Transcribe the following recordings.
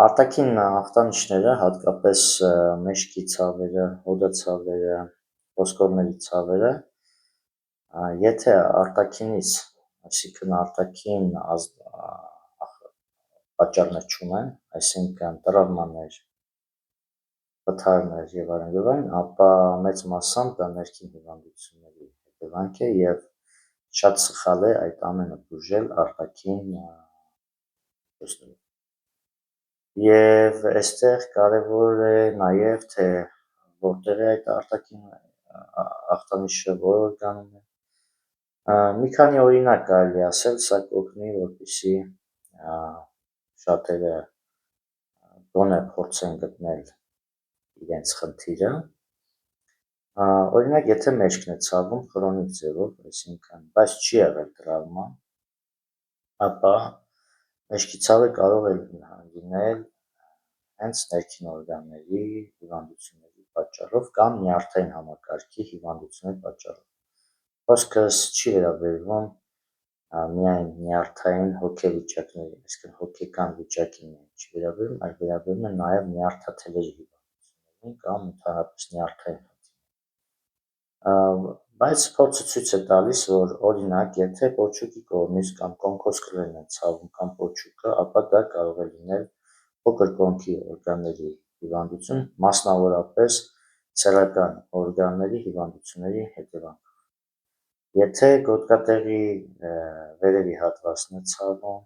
Արտաքին ախտանիշները, հատկապես մեջքի ցավերը, հոդացավերը, ոսկորների ցավերը, եթե արտաքինից, այսինքն արտաքին պատճառներ չունեն, այսինքն տրավմաներ, պթարներ եւ այլն, ապա մեծ մասամբ դա ներքին հիվանդությունների հետևանք է եւ շատ սխալ է այդ ամենը բուժել արտաքին հոսքերով։ Եվ այստեղ կարևոր է նաև թե որտեղ է այդ արտաքին ախտանիշը, որ օրգանում է։ Մի քանի օրինակ կարելի ասել, սա կօգնի, որպեսզի շատերը գոնե փորձեն գտնել իրենց խնդիրը։ Օրինակ, եթե մեջքն է ցավում քրոնիկ ձևով, այսինքն, բայց չի եղել տրավմա, ապա մեջքի ցավը կարող է լինել հենց ներքին օրգանների հիվանդությունների պատճառով կամ նյարդային համակարգի հիվանդությունների պատճառով։ Խոսքս չի վերաբերվում միայն նյարդային հոգեվիճակների, այսինքն հոգեկան վիճակին չի վերաբերվում, այլ վերաբերվում է նաև նյարդաթելերի հիվանդություններին կամ ընդհանրապես նյարդային խնդիրներին։ Բայց փորձը ցույց է տալիս, որ օրինակ, եթե պոչուկի կողմից կամ կոնքոսկրերն են ցավում կամ պոչուկը, ապա դա կարող է լինել փոքր կոնքի օրգանների հիվանդություն, մասնավորապես ցելական օրգանների հիվանդությունների հետևանքով։ Եթե գոտկատեղի վերևի հատվածն է ցավում,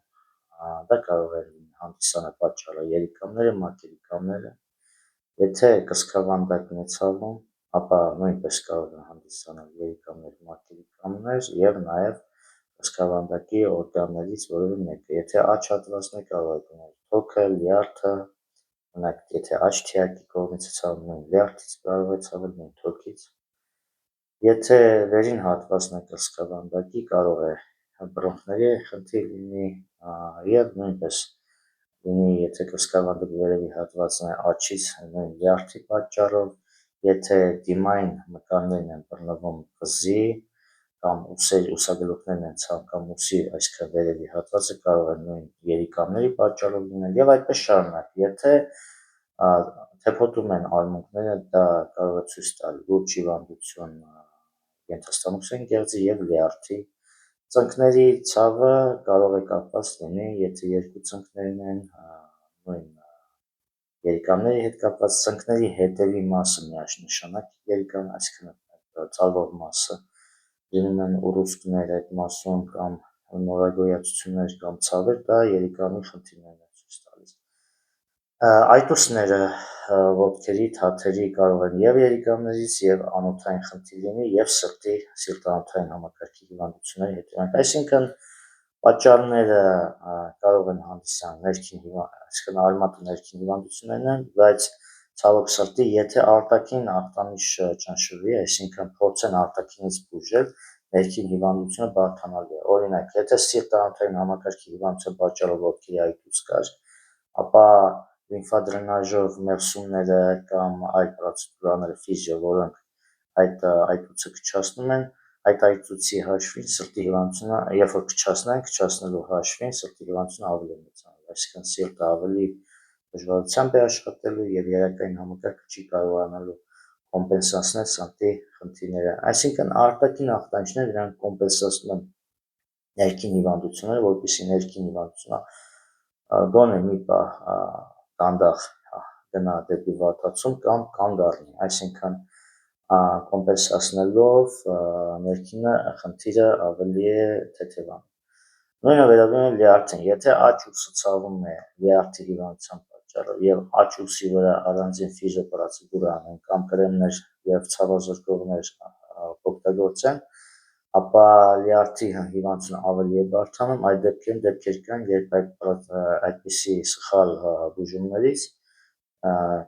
դա կարող է հանդիսանալ պատճառը երիկամները, մակերիկամները։ Եթե կսկավանդակն է ցավում, ապա նույնպես կարող է հանդիսանալ երիկամներ, մակերիկամներ եւ նաեւ կսկավանդակի օրգաններից որևէ մեկը։ Եթե աջ հատվածն է, կարող է լինել թոքը, լյարդը, օրինակ, եթե աջ թիակի կողմից է ցավում, լյարդից կարող է ցավել, նույն թոքից։ Եթե վերին հատվածն է կսկավանդակի, կարող է բրոնխների խնդիր լինի եւ նույնպես լինի, եթե կսկավանդակի վերևի հատվածն է աջից նույն լյարդի պատճառով, եթե դիմային մկաններն են բռնվում վզի կամ ուսագլուխներն են ցավում կամ ուսի այսքան վերևի հատվածը կարող է նույն երիկամների պատճառով լինել եւ այդպես շարունակ։ Եթե թեփոտում են արմունկները, դա կարող է ցույց տալ լուրջ հիվանդություն ենթաստամոքսային գեղձի եւ լյարդի։ Ծնկների ցավը կարող է կապված լինի, եթե երկու ծնկներն են նույն երիկամների հետ կապված, ծնկների հետևի մասը միաժամանակ երիկամ, այսինքն ցավող մասը լինում են ուռուցքներ այդ մասում կամ նորագոյացություններ կամ ցավեր, դա երիկամի խնդիրներն են ցույց տալիս։ Այտուսները ոտքերի, թաթերի կարող են եւ երիկամներից եւ անոթային խնդիր լինի եւ սիրտանոթային համակարգի հիվանդությունների հետևանք։ Այսինքն պատճառները կարող են հանդիսանալ այսինքն արմատը ներքին հիվանդություններն են, բայց ցավոք սրտի, եթե արտաքին ախտանիշը ճնշվի, այսինքն փորձեն արտաքինից բուժել, ներքին հիվանդությունը բարդանալու է։ Օրինակ, եթե սիրտանոթային համակարգի հիվանդության պատճառով ոտքերի այտուց կար, ապա լիմֆադրենաժով մեղսումները կամ այլ պրոցեդուրաները ֆիզիո, որոնք այդ այտուցը կչացնում են, այդ այտուցի հաշվին սրտի հիվանդությունը, երբ որ քչացնելու հաշվին սրտի հիվանդությունը ավելի մեծանում, այսինքն սիրտը ավելի դժվարությամբ է աշխատելու եւ երակային համակարգը չի կարողանալու կոմպենսացնել սրտի խնդիրները։ Այսինքն արտաքին ախտանիշները դրանք կոմպենսացնում են ներքին հիվանդությունները, որպեսզի ներքին հիվանդությունը գոնե մի պահ դանդաղ գնա դեպի վատացում կամ կանգ առնի, այսինքն կոմպենսացնելով ներքինը խնդիրը ավելի է թեթևանում։ Նույնը վերաբերում է լյարդին, եթե աջ ուսը ցավում է լյարդի հիվանդության պատճառով եւ աջ ուսի վրա առանձին ֆիզիոպրոցեդուրա անեն կամ կրեմներ եւ ցավազրկողներ օգտագործեն, ապա լյարդի հիվանդությունը ավելի է բարդանում։ Այդ դեպքեր կան, երբ այդպիսի սխալ բուժումներից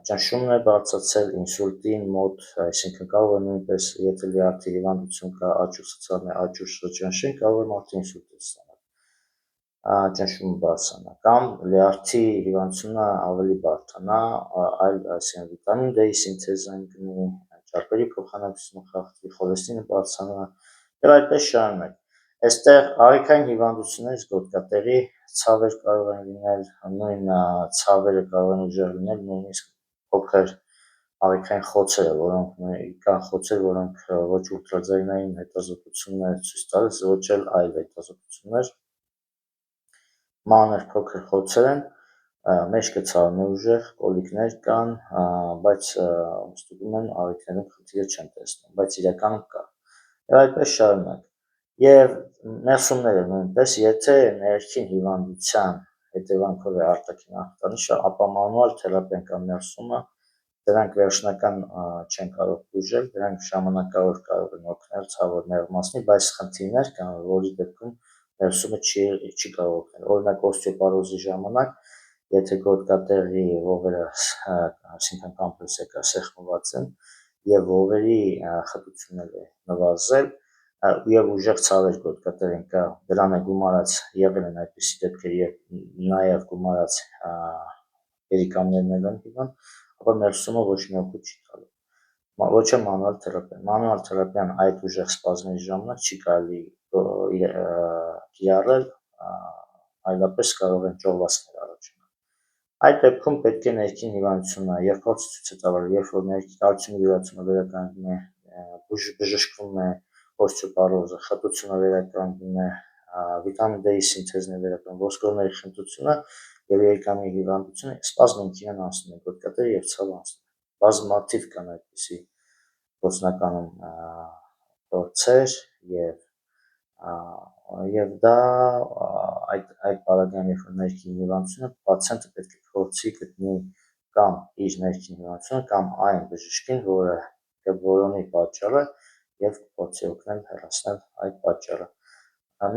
ճնշումն է բարձրացել ինսուլտին մոտ, այսինքն կարող է նույնպես, եթե լյարդի հիվանդություն կա, աջ ուսը ցավում է, աջ ուսը ճնշեն, կարող է մարդը ինսուլտ ստանալ, ճնշումը բարձրանա, կամ լյարդի հիվանդությունը ավելի բարդանա, այլ այսինքն վիտամին D-ի սինթեզը ընկնի, ճարպերի փոխանակությունը խախտվի, խոլեստերինը բարձրանա եւ այդպես շարունակ։ Այստեղ աղիքային հիվանդություններից գոտկատեղի ցավեր կարող են լինել, նույն ցավերը կարող են ուժեղ լինել նույնիսկ փոքր աղիքային խոցերը, որոնք կան խոցեր, որոնք ոչ ուլտրաձայնային հետազոտություններ ցույց տալիս, ոչ էլ այլ հետազոտություններ, մանր փոքր խոցեր են, մեջքը ցավում է ուժեղ, կոլիկներ կան, բայց ստուգում են աղիքներում խնդիրը չեն տեսնում, բայց իրականում կա։ Եվ այդպես շարունակ։ Եվ ներսումները նույնպես, եթե ներքին հիվանդության հետևանքով է արտաքին ախտանիշը, ապա մանուալ թերապիան կամ ներսումը դրանք վերջնական չեն կարող բուժել, դրանք ժամանակավոր կարող են օգնել ցավոտ նեղմասնի, բայց խնդիրներ կան, որի դեպքում ներսումը չի կարող օգնել։ Օրինակ օստեոպարոզի ժամանակ, եթե գոտկատեղի ողերը, այսինքն կամպրեսիա սեղմված են եւ ողերի խտություններ է նվազել եւ ուժեղ ցավեր գոտկատեղին կա, դրան է գումարած եղել են այդպիսի դեպքեր եւ նաեւ գումարած երիկամներն են հիվանդ, ապա ներսումը ոչ մի օգուտ չի տալու։ Ոչ է մանուալ թերապիան։ Մանուալ թերապիան այդ ուժեղ սպազմերի ժամանակ չի կարելի կիրառել, այլապես կարող են ճողվածքներ առաջանալ։ Այդ դեպքում պետք է ներքին հիվանդությունը, երբ որ ցույց է տալու, երբ որ կալցիումի յուրացումը վերականգնում է, բժշկվում է օստեոպարոզը, խտությունը վերականգնում է, վիտամին D-ի սինթեզն է վերականգնում, ոսկորների խնդությունը եւ երիկամի հիվանդությունը, սպազմը ինքին անցնում է, գոտկատերը եւ ցավը անցնում է։ Բազմաթիվ կան այդպիսի գործնականում փորձեր եւ դա այդ բաղադրության երբ որ ներքին հիվանդությունը պացիենտը պետք է փորձի գտնի կամ իր ներքին հիվանդությունը կամ այն բժշկին, որը կորոնի պատճառը եւ փորձի օգնել հեռացնել այդ պատճառը։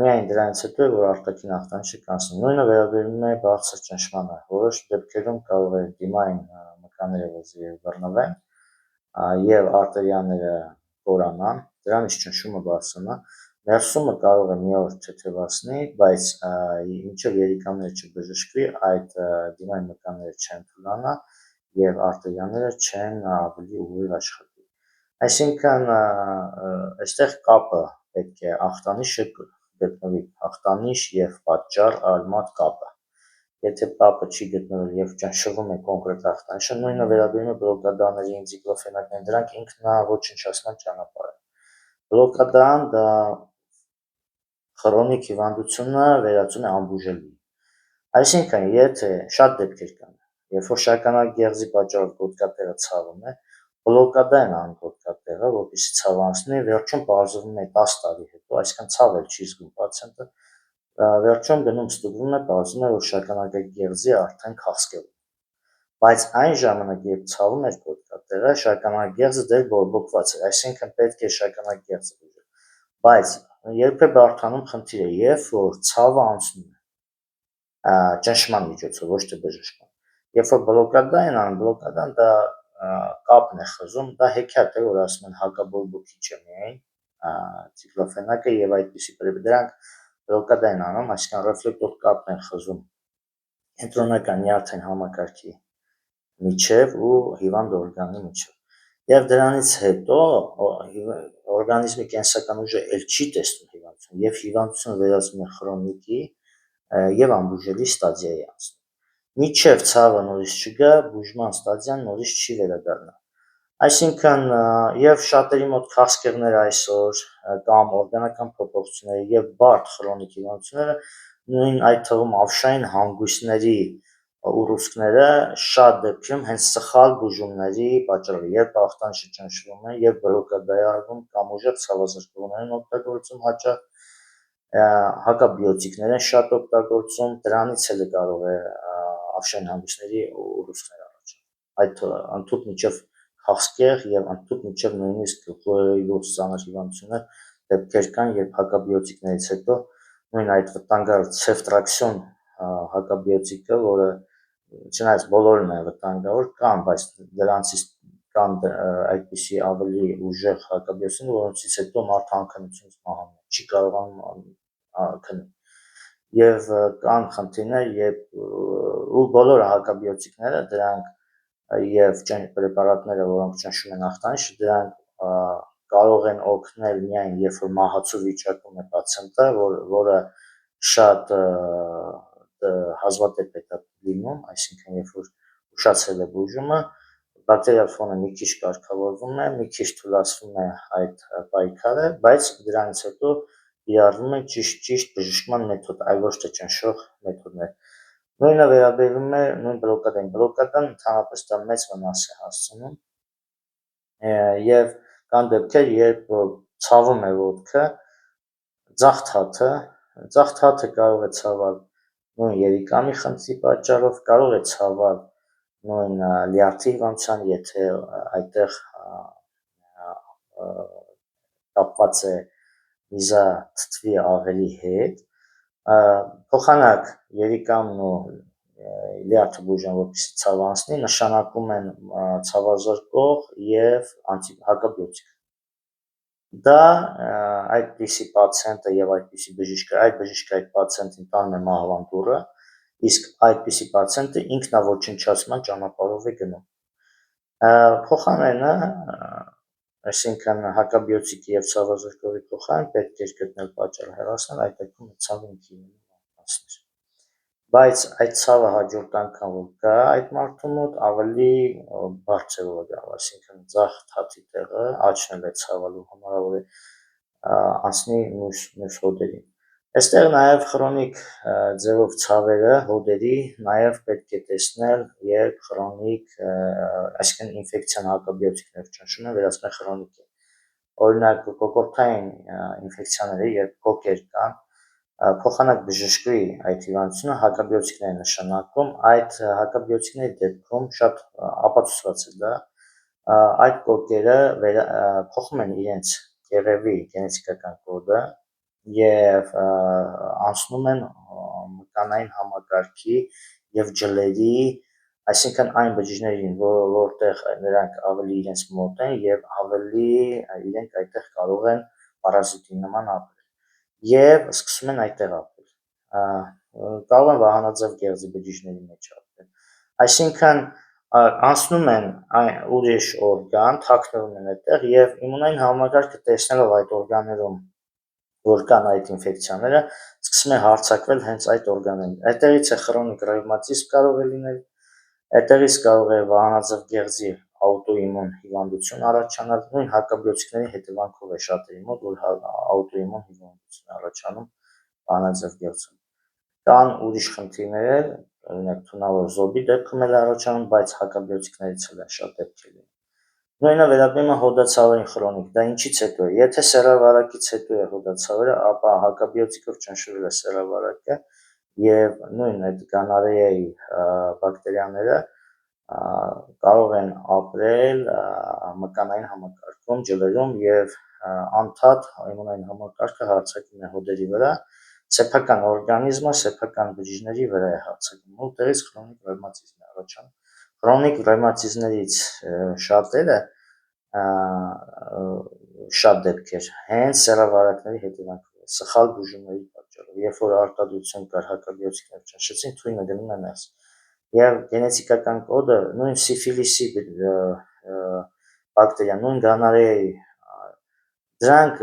Միայն դրանից հետո որ արտաքին ախտանիշը կանցնի։ Նույնը վերաբերում է բարձր ճնշմանը, որոշ դեպքերում կարող է դիմային մկանները բռնվեն եւ արտերիաները կորանան, դրանից ճնշումը բարձրանա, ներսումը կարող է մի օր թեթևացնի, բայց մինչև երիկամները չբժշկվի, այդ դիմային մկանները չեն թուլանա եւ արտերիաները չեն ավելի ուղիղ աշխատի։ Այսինքն այստեղ կապը պետք է ախտանիշը գտնվի, ախտանիշ եւ պատճառ արմատ կապը։ Եթե կապը չի գտնվել եւ ճնշվում է կոնկրետ ախտանիշը, նույնը վերաբերում է բլոկադաներին, դիկլոֆենակներին, դրանք ինքնաոչնչացման ճանապարհ են։ Բլոկադան դա քրոնիկ հիվանդությունը վերածում է անբուժելի։ Այսինքն, եթե շատ դեպքեր կան, երբ որ շագանակագեղձի պատճառով գոտկատեղը ցավում է, բլոկադա են անում գոտկատեղը, որպեսզի ցավը անցնի, վերջում պարզվում է 10 տարի հետո, այսինքն ցավ էլ չի զգում պացիենտը, վերջում գնում ստուգվում է, պարզվում է, որ շագանակագեղձի արդեն քաղցկել է։ Բայց այն ժամանակ, երբ ցավում էր գոտկատեղը, շագանակագեղձը դեռ բորբոքված էր, այսինքն պետք է շագանակագեղձը բուժել։ Բայց երբեմն բարդանում խնդիրը, երբ որ ցավը անցնում է ճնշման միջոցով, ոչ թե բժշկման։ Երբ որ բլոկադա են անում, բլոկադան դա կապն է խզում, դա հեքիաթ է, որ ասում են հակաբորբոքիչ է միայն դիկլոֆենակը եւ այդպիսի դրանք բլոկադա են անում, այսինքն ռեֆլեկտոր կապն են խզում կենտրոնական նյարդային համակարգի միջև ու հիվանդ օրգանի միջև։ Եվ դրանից հետո օրգանիզմի կենսական ուժը էլ չի տեսնում հիվանդությունը եւ հիվանդությունը վերածվում է քրոնիկի եւ անբուժելի ստադիայի անցնում։ Մինչև ցավը նորից չգա, բուժման ստադիան նորից չի վերադառնա։ Այսինքն եւ շատերի մոտ քաղցկեղներ այսօր կամ օրգանական փոփոխությունները եւ բարդ քրոնիկ հիվանդությունները նույն այդ թվում ավշային հանգույցների ուռուցքները շատ դեպքերում հենց սխալ բուժումների պատճառով, երբ ախտանիշը ճնշվում է եւ բլոկադա է արվում կամ ուժեղ ցավազրկողներ են օգտագործում հաճախ, հակաբիոտիկներ են շատ օգտագործում, դրանից էլ կարող է ավշային հանգույցների ուռուցքներ առաջանալ։ Այդ ընդհանուր միջև քաղցկեղ եւ ընդհանուր միջև նույնիսկ լուծանար հիվանդություններ դեպքեր կան, երբ հակաբիոտիկներից հետո նույն այդ վտանգավոր ցեֆտրաքսիոն հակաբիոտիկը, որը չնայած բոլորն են վտանգավոր, կան, բայց դրանցից կան այդպիսի ավելի ուժեղ հակաբիոտիկներ, որոնցից հետո մարդը անքնությունից մահանում է, չի կարողանում քնել։ Եվ կան խնդիրներ, ու բոլոր հակաբիոտիկները դրանք եւ պրեպարատները, որոնք ճնշում են ախտանիշը, դրանք կարող են օգնել միայն երբ որ մահացու վիճակում է պացիենտը, որը շատ հազվադեպ է դա լինում, այսինքն երբ որ ուշացել է բուժումը, բակտերիալ ֆոնը մի քիչ կարգավորվում է, մի քիչ թուլացվում է այդ պայքարը, բայց դրանից հետո կիրառվում է ճիշտ բժշկման մեթոդ, այլ ոչ թե ճնշող մեթոդներ։ Նույնը վերաբերում է նույն բլոկադային։ Բլոկադան ընդհանրապես դա մեծ վնաս է հասցնում եւ կան դեպքեր, երբ ցավում է ոտքը, ձախ թաթը կարող է ցավել նույն երիկամի խնդրի պատճառով, կարող է ցավել նույն լյարդի հիվանդության, եթե այդտեղ կապված է միզաթթվի աղերի հետ, փոխանակ երիկամն ու լյարդը բուժեն, որպեսզի ցավը անցնի, նշանակում են ցավազրկող եւ հակաբիոտիկ։ Դա այդպիսի պացիենտը եւ այդպիսի բժիշկը, այդ բժիշկը այդ պացիենտին տանում է մահվան դուռը, իսկ այդպիսի պացիենտը ինքնաոչնչացման ճանապարհով է գնում։ Փոխանենը, այսինքն հակաբիոտիկի եւ ցավազրկողի փոխարեն պետք է գտնել պատճառը հեռացնել, այդ դեպքում ցավը ինքնին անցներ։ Բայց այդ ցավը հաջորդ անգամ որ գա այդ մարդու մոտ ավելի բարձր է գա, այսինքն ձախ թաթի տեղը աչնել է ցավալու, հնարավոր է անցնի մյուս հոդերին։ Այստեղ նաև քրոնիկ ձևով ցավերը հոդերի նաև պետք է տեսնել, երբ քրոնիկ, այսինքն ինֆեկցիան հակաբիոտիկներ ճնշում է վերածվում է քրոնիկի։ Օրինակ կոկորդային ինֆեկցիաները, երբ կոկեր կան, փոխանակ բժշկի այդ հիվանդությունը հակաբիոտիկներ է նշանակում, այդ հակաբիոտիկների դեպքում շատ ապացուցված է դա, այդ կոկերը փոխում են իրենց կեղևի գենետիկական կոդը եւ անցնում են մկանային համակարգի եւ ջլերի, այսինքն այն բջիջներին, որտեղ նրանք ավելի իրենց մոտ են եւ ավելի իրենք այդտեղ կարող են պարազիտի նման ապրել եւ սկսում են այդտեղ ապրել, կարող են վահանաձև գեղձի բջիջների մեջ ապրել, այսինքն անցնում են ուրիշ օրգան, թաքնվում են այդտեղ եւ իմունային համակարգը տեսնելով այդ օրգաններում, որ կան այդ ինֆեկցիաները, սկսում է հարձակվել հենց այդ օրգաններին։ Այդտեղից է քրոնիկ ռևմատիզմ կարող է լինել, այդտեղից կարող է վահանաձև գեղձի աուտոիմուն հիվանդություն առաջանալ, նույն հակաբիոտիկների հետևանքով է շատերի մոտ, որ աուտոիմուն հիվանդություն առաջանում վահանաձև գեղձում։ Կան ուրիշ խնդիրներ, օրինակ թունավոր զոբի դեպքում էլ առաջանում, բայց հակաբիոտիկներից էլ են շատ դեպքեր լինում։ Նույնը վերաբերում է հոդացավային քրոնիկ, դա ինչից հետո է, եթե սեռավարակից հետո է հոդացավերը, ապա հակաբիոտիկով ճնշվել է սեռավարակը եւ նույն այդ գանարեայի բակտերիաները կարող են ապրել մկանային համակարգում, ջլերում եւ անդադ իմունային համակարգը հարձակվում է հոդերի վրա, սեփական օրգանիզմը սեփական բջիջների վրա է հարձակվում, որտեղից քրոնիկ ռևմատիզմ է առաջանում։ Քրոնիկ ռևմատիզմներից շատերը շատ դեպքեր հենց սեռավարակների հետևանքով է, սխալ բուժումների պատճառով, երբ որ արտադրություն կար հակաբիոտիկներ ճնշեցին, թույնը գնում է ներս։ Եվ գենետիկական կոդը նույն սիֆիլիսի բակտերիան, նույն գանարեայի, դրանք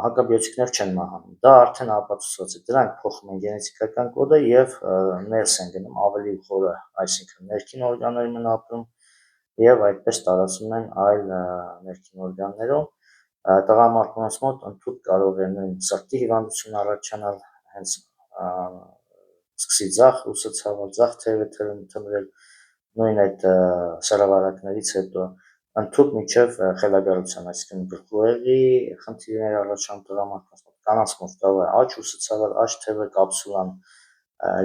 հակաբիոտիկներ չեն մահանում, դա արդեն ապացուցված է, դրանք փոխում են գենետիկական կոդը եւ ներս են գնում ավելի խորը, այսինքն ներքին օրգաններում են ապրում եւ այդպես տարածվում են այլ ներքին օրգաններում, տղամարդկանց մոտ ընդհանուր կարող է նույն սրտի հիվանդություն առաջանալ, հենց սկսի ձախ ուսը ցավել, ձախ թևը թմրել, նույն այդ սեռավարակներից հետո ընդհանուր միջև խելագարության, այսինքն գլխուեղի խնդիրներ առաջանում տղամարդկանց մոտ, կանանց մոտ կարող է աջ ուսը ցավել, աջ թևը կապսուլան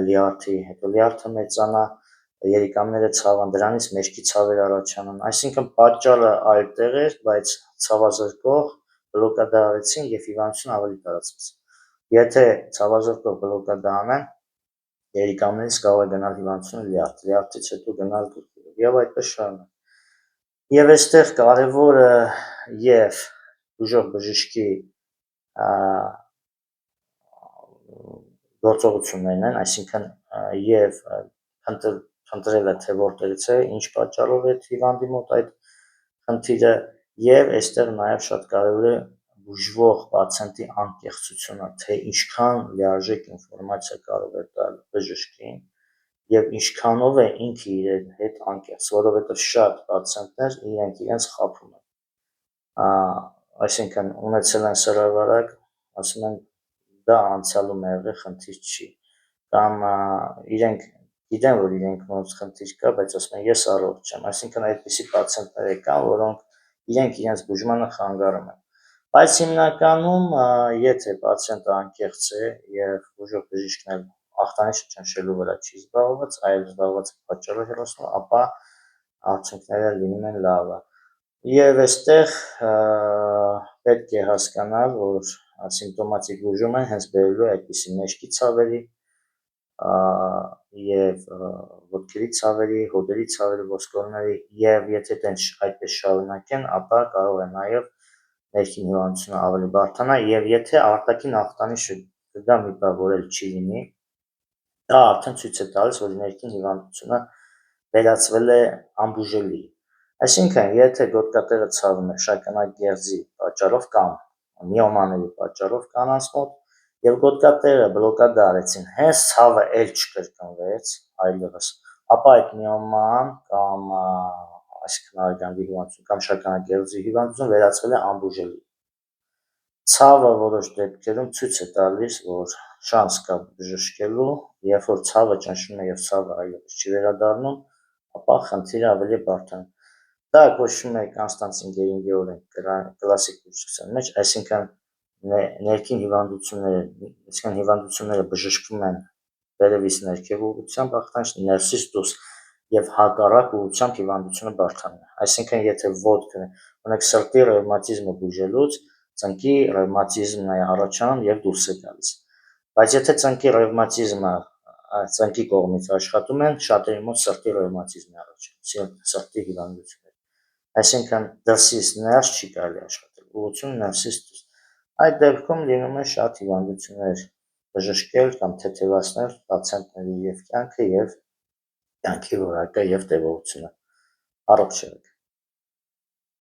լյարդի, հետո լյարդը մեծանա, երիկամները ցավան, դրանից մեջքի ցավեր առաջանան, այսինքն պատճառը այլ տեղ էր, բայց ցավազրկող բլոկադա արեցին եւ հիվանդությունը ավելի տարածվեց։ Եթե ցավազրկող բլոկադա անեն, երիկամներից կարող է գնալ հիվանդությունը լյարդ, լյարդից հետո գնալ գլխուղ եւ այդպես շարունակ։ Եվ այստեղ կարևորը եւ բուժող բժշկի գործողություններն են, այսինքն եւ փնտրելը թե որտեղից է, ինչ պատճառով է հիվանդի մոտ այդ խնդիրը եւ այստեղ նաեւ շատ կարեւոր է բուժվող պացիենտի անկեղծությունը, թե ինչքան լիարժեք ինֆորմացիա կարող է տալ բժշկին եւ ինչքանով է ինքը իր հետ անկեղծ, որովհետեւ շատ պացիենտներ իրենց խաբում են, այսինքն ունեցել են սրավարակ, ասում են դա անցյալում է եղել, խնդիր չի, կամ իրենք գիտեն, որ իրենք ոնց խնդիր կա, բայց ասում են ես առողջ եմ, այսինքն այդպիսի պացիենտներ կան, որոնք իրենք բուժմանը խանգարում են, բայց հիմնականում եթե պացիենտը անկեղծ է եւ բուժող բժիշկն էլ ախտանիշը ճնշելու վրա չի զբաղված, այլ զբաղված է պատճառը հեռացնելու, ապա արդյունքները լինում են լավը։ Եվ այստեղ պետք է հասկանալ, որ սիմպտոմատիկ բուժումը հենց բերելու է այդպիսի մեջքի ցավերի եւ ոտքերի ցավերի, հոդերի ցավերի, ոսկորների եւ եթե տենց այդպես շարունակեն, ապա կարող է նաեւ ներքին հիվանդությունը ավելի բարդանա եւ եթե արտաքին ախտանիշը դա մի բան որ էլ չի լինի, դա արդեն ցույց է տալիս, որ ներքին հիվանդությունը վերածվել է անբուժելի։ Այսինքն, եթե գոտկատեղը ցավում է շագանակերձի պատճառով կամ միոմաների պատճառով կանանց մոտ եւ գոտկատեղը բլոկադա արեցին, հենց ցավը էլ չկրկնվեց այլևս, ապա այդ միոման կամ այսինքն արգանդի հիվանդություն կամ շագանակերձի հիվանդություն վերածվել է անբուժելի։ Ցավը որոշ դեպքերում ցույց է տալիս, որ շանս կա բժշկելու, երբ որ ցավը ճնշում է եւ ցավը այլևս չի վերադառնում, ապա խնդիրը ավելի բարդ է։ Դա կոչվում է Կոնստանտին Գերինգի օրենք կլասիկ բժշկության մեջ, այսինքն ներքին հիվանդությունները բժշկվում են վերևից ներքև ուղղությամբ ախտանիշ ներսից դուրս եւ հակառակ ուղղությամբ հիվանդությունը բարդանում է։ Այսինքն եթե ոտքը ունեք սրտի ռևմատիզմը բուժելուց ծնկի ռևմատիզմն է առաջանում եւ դուրս է գալիս։ Բայց եթե ծնկի ռևմատիզմը ծնկի կողմից աշխատում են, շատերի մոտ սրտի ռևմատիզմ է առաջանում, սրտի հիվանդություն։ Այսինքն դրսից ներս չի կարելի աշխատել, ուղղություն ներսից դուրս։ Այդ դեպքում լինում է շատ հիվանդություններ բժշկել կամ թեթևացնել պացիենտների եւ կյանքը եւ կյանքի որակը եւ տևողությունը։ Առողջ եղեք։